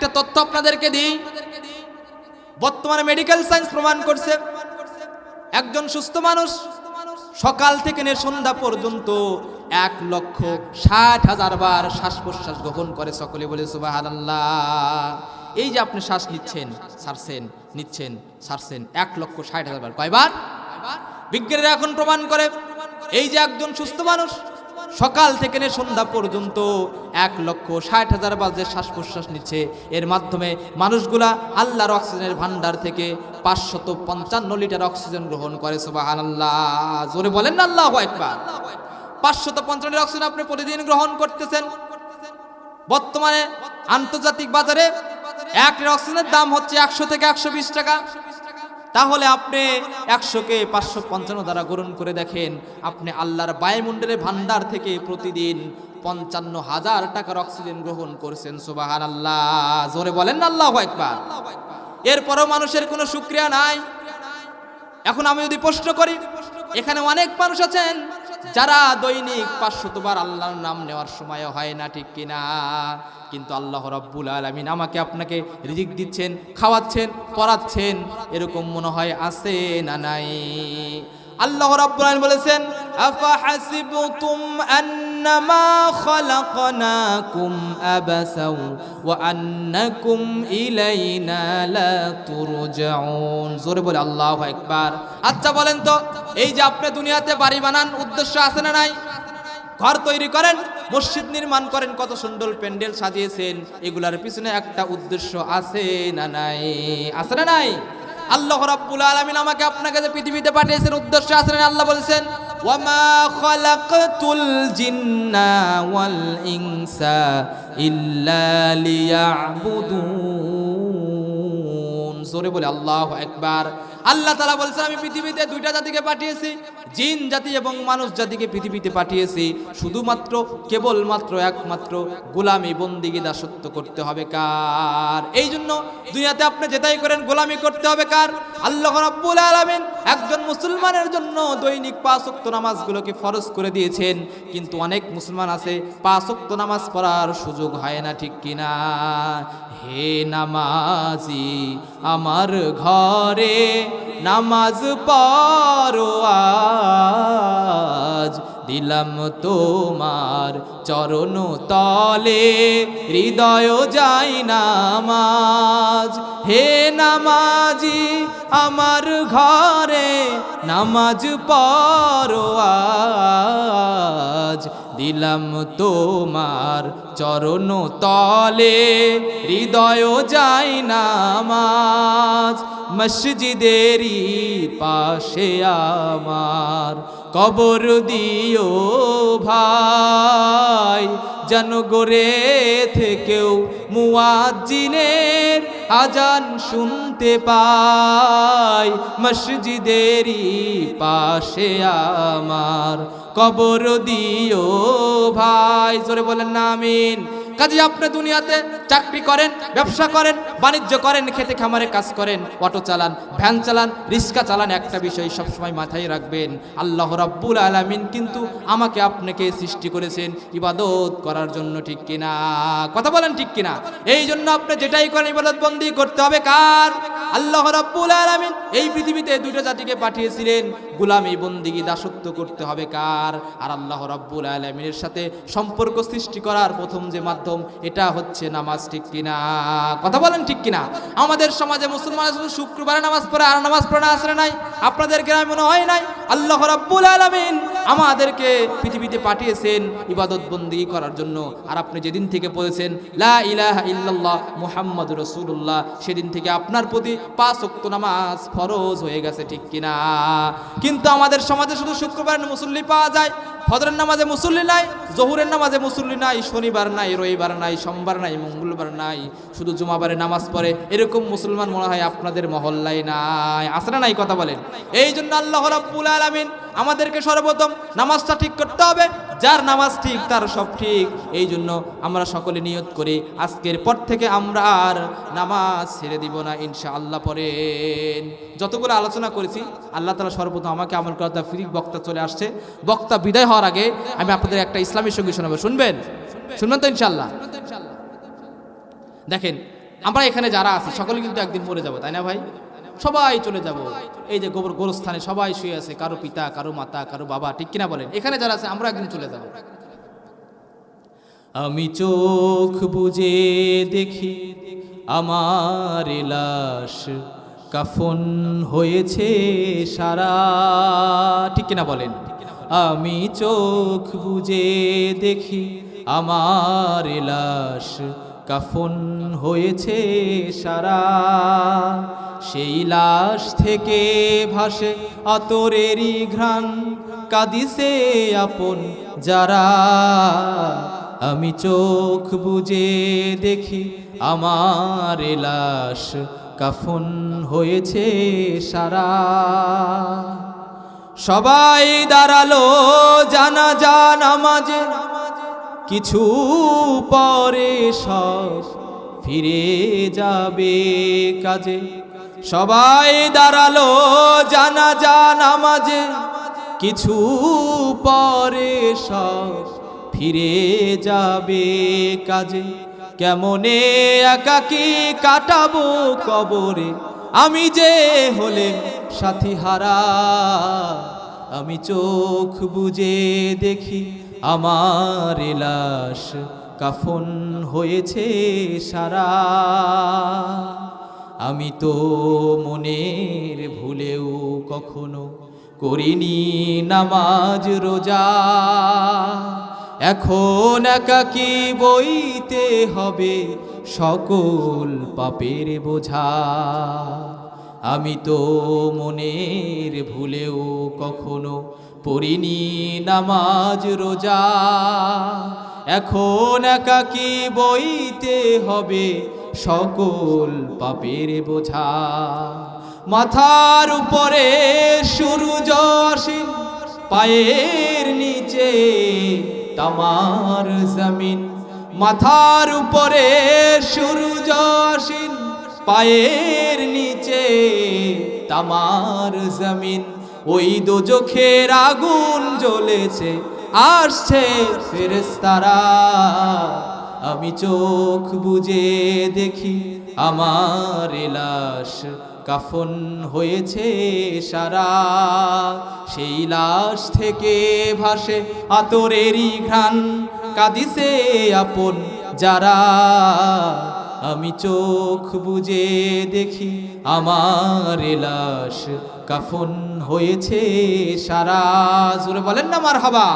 একটা তথ্য আপনাদেরকে দিই। বর্তমানে মেডিকেল সায়েন্স প্রমাণ করছে একজন সুস্থ মানুষ সকাল থেকে নিয়ে সন্ধ্যা পর্যন্ত 1,60,000 বার শ্বাস প্রশ্বাস গ্রহণ করে। সকলে বলে সুবহানাল্লাহ। এই যে আপনি শ্বাস নিচ্ছেন, ছাড়ছেন, নিচ্ছেন, ছাড়ছেন, 1,60,000 বার। কয়বার? বিজ্ঞানীরা এখন প্রমাণ করে এই যে একজন সুস্থ মানুষ সকাল থেকে নিয়ে সন্ধ্যা পর্যন্ত 1,60,000 বার যে শ্বাস প্রশ্বাস নিচ্ছে, এর মাধ্যমে মানুষগুলা আল্লাহর অক্সিজেনের ভান্ডার থেকে 555 লিটার অক্সিজেন গ্রহণ করে। সুবহানাল্লাহ। জোরে বলেন না আল্লাহু আকবার। 555 লিটার অক্সিজেন আপনি প্রতিদিন গ্রহণ করতেছেন। বর্তমানে আন্তর্জাতিক বাজারে 1 লিটার অক্সিজেনের দাম হচ্ছে 100 থেকে 120 টাকা। তাহলে আপনি 100কে 555 দ্বারা গুণ করে দেখেন, আপনি আল্লাহর বায়ুমণ্ডলের ভান্ডার থেকে প্রতিদিন 55,000 টাকার অক্সিজেন গ্রহণ করছেন। সুবহানাল্লাহ। জোরে বলেন না আল্লাহু আকবার। এরপরও মানুষের কোনো শুকরিয়া নাই। এখন আমি যদি প্রশ্ন করি, এখানে অনেক মানুষ আছেন যারা দৈনিক 500 বার আল্লাহর নাম নেওয়ার সময় হয় না, ঠিক কিনা? কিন্তু আল্লাহ রাব্বুল আলামিন আমাকে আপনাকে রিজিক দিচ্ছেন, খাওয়াচ্ছেন, পড়াচ্ছেন, এরকম মনে হয় আছে না নাই? আল্লাহ রাব্বুল আলামিন বলেছেন, আফা হাসিবতুম আন্নামা খালাকনাকুম আবাসাও ওয়া আন্নাকুম ইলাইনা লা তুরজাউন। জোরে বলে আল্লাহু আকবার। আচ্ছা বলেন তো, এই যে আপনি দুনিয়াতে বাড়ি বানান, উদ্দেশ্য আছে না নাই? ঘর তৈরি করেন, মসজিদ নির্মাণ করেন, কত সুন্দর প্যান্ডেল সাজিয়েছেন, এগুলার পিছনে একটা উদ্দেশ্য আছে না নাই? আছে না নাই? আল্লাহ রাব্বুল আলামিন আমাকে আপনাকে যে পৃথিবীতে পাঠিয়েছেন, উদ্দেশ্য আছে না? আল্লাহ বলেছেন, ওয়ামা খালাকতুল জিন্না ওয়াল ইনসা ইল্লা লিয়াবুদুন। জোরে বলে আল্লাহু আকবার। আল্লাহ তাআলা বলেছেন, আমি পৃথিবীতে 2টা জাতিকে পাঠিয়েছি, জিন জাতি এবং মানুষ জাতিকে পৃথিবীতে পাঠিয়েছি শুধুমাত্র কেবলমাত্র একমাত্র গোলামি বন্দিগি দাসত্ব করতে হবে কার? এই জন্য দুনিয়াতে আপনি যেটাই করেন গোলামি করতে হবে কার? আল্লাহ রাব্বুল আলামিন একজন মুসলমানের জন্য দৈনিক 5 ওয়াক্ত নামাজগুলোকে ফরজ করে দিয়েছেন, কিন্তু অনেক মুসলমান আছে 5 ওয়াক্ত নামাজ পড়ার সুযোগ হয় না, ঠিক কিনা? হে নামাজি আমার ঘরে নামাজ পড়ো আজ, দিলাম তোমার চরণ তলে হৃদয় যাই নামাজ। হে নামাজি আমার ঘরে নামাজ পড়ো আজ, দিলাম তোমার চরণ তলে হৃদয় যাই নামাজ। মসজিদেরই পাশে আমার কবর দিও ভাই, যেন গড়ে থেকেও মুয়াজ্জিনের আজান শুনতে পাই। মসজিদেরই পাশে আমার কবর দিও ভাই। জোরে বলেন না আমিন। কাজে আপনি দুনিয়াতে চাকরি করেন, ব্যবসা করেন, বাণিজ্য করেন, খেতে খামারে কাজ করেন, অটো চালান, ভ্যান চালান, রিক্সা চালান, একটা বিষয় সবসময় মাথায় রাখবেন, আল্লাহ রাব্বুল আলামিন কিন্তু আমাকে আপনাকে সৃষ্টি করেছেন ইবাদত করার জন্য, ঠিক কিনা? কথা বলেন ঠিক কিনা? এই জন্য আপনি যেটাই করেন ইবাদত বন্দি করতে হবে কার? আল্লাহ রাব্বুল আলামিন এই পৃথিবীতে 2টা জাতিকে পাঠিয়েছিলেন, গোলামি বন্দিগি দাসত্ব করতে হবে কার? আর আল্লাহ রাব্বুল আলামিনের সাথে সম্পর্ক সৃষ্টি করার প্রথম যে মাধ্যম, এটা হচ্ছে নামাজ, ঠিক কিনা? কথা বলেন ঠিক কিনা? আমাদের সমাজে মুসলমান শুধু শুক্রবারে নামাজ পড়ে আর নামাজ পড়ে আসলে নাই। আপনাদের গ্রামে মনে হয় নাই আল্লাহ রাব্বুল আলামিন আমাদেরকে পৃথিবীতে পাঠিয়েছেন ইবাদত বন্দেগী করার জন্য। আর আপনি যেদিন থেকে পড়েছেন লা ইলাহা ইল্লাল্লাহ মুহাম্মাদুর রাসূলুল্লাহ, সেদিন থেকে আপনার প্রতি 5 ওয়াক্ত নামাজ ফরজ হয়ে গেছে, ঠিক কিনা? কিন্তু আমাদের সমাজে শুধু শুক্রবারে মুসল্লি পাওয়া যায়, ফজরের নামাজে মুসল্লি নাই, জোহরের নামাজে মুসল্লি নাই, শনিবার নাই, রবিবার নাই, সোমবার নাই, মঙ্গলবার নাই, শুধু জুমাবারে নামাজ পড়ে, এরকম মুসলমান মনে হয় আপনাদের মহল্লায় নাই। আছে না নাই? কথা বলেন। এই জন্য আল্লাহ রাব্বুল আলামিন আমাদেরকে সর্বপ্রথম নামাজটা ঠিক করতে হবে। যার নামাজ ঠিক তার সব ঠিক। এই জন্য আমরা সকলে নিয়ত করি আজকের পর থেকে আমরা আর নামাজ ছেড়ে দিব না ইনশাআল্লাহ। পড়েন। যতগুলো আলোচনা করেছি আল্লাহ তাআলা সর্বপ্রথম আমাকে আমল করার তৌফিক। বক্তা চলে আসছে, বক্তা বিদায় হওয়ার আগে আমি আপনাদের একটা ইসলামী সঙ্গীত শোনাবো, শুনবেন? শুনবেন তো ইনশাআল্লাহ? দেখেন, আমরা এখানে যারা আছি সকলে কিন্তু একদিন মরে যাব, তাই না ভাই? সবাই চলে যাব। এই যে গোরস্থানে সবাই শুয়ে আছে, কারো পিতা, কারো মাতা, কারো বাবা, ঠিক কিনা বলেন? এখানে যারা আছে আমরা একদিন চলে যাব। আমি চোখ বুজে দেখি আমার লাশ কাফন হয়েছে সারা, ঠিক কিনা বলেন? আমি চোখ বুজে দেখি আমার লাশ কাফন হয়েছে সারা, সেই লাশ থেকে ভাসে আতরেরই ঘ্রাণ, কাঁদিছে আপন যারা। আমি চোখ বুজে দেখি আমার লাশ কাফন হয়েছে সারা। সবাই দাঁড়ালো জানাজা নামাজে, কিছু পরে সব ফিরে যাবে কাজে। সবাই দাঁড়ালো জানাজা নামাজে, কিছু পরে সব ফিরে যাবে কাজে। কেমনে একাকী কাটাবো কবরে, আমি যে হলে সাথী হারা। আমি চোখ বুজে দেখি আমার লাশ কাফন হয়েছে সারা। আমি তো মনের ভুলেও কখনো করিনি নামাজ রোজা, এখন একাকী বইতে হবে সকল পাপের বোঝা। আমি তো মনের ভুলেও কখনো পড়িনি নামাজ রোজা, এখন একাকী বইতে হবে সকল পাপের বোঝা। মাথার উপরে সূর্য আসীন, পায়ের নিচে তামার জমিন। মাথার উপরে সূর্য আসীন, পায়ের নিচে তামার জমিন। ওই দোজখের আগুন জ্বলেছে, আসছে ফেরেশতারা। আমি চোখ বুজে দেখি আমার লাশ কাফন হয়েছে সারা, সেই লাশ থেকে ভাসে আতরেরই ঘ্রাণ, কাঁদিছে আপন যারা। আমি চোখ বুজে দেখি আমার লাশ কাফন হয়েছে সারা। জোরে বলেন না মারহাবা।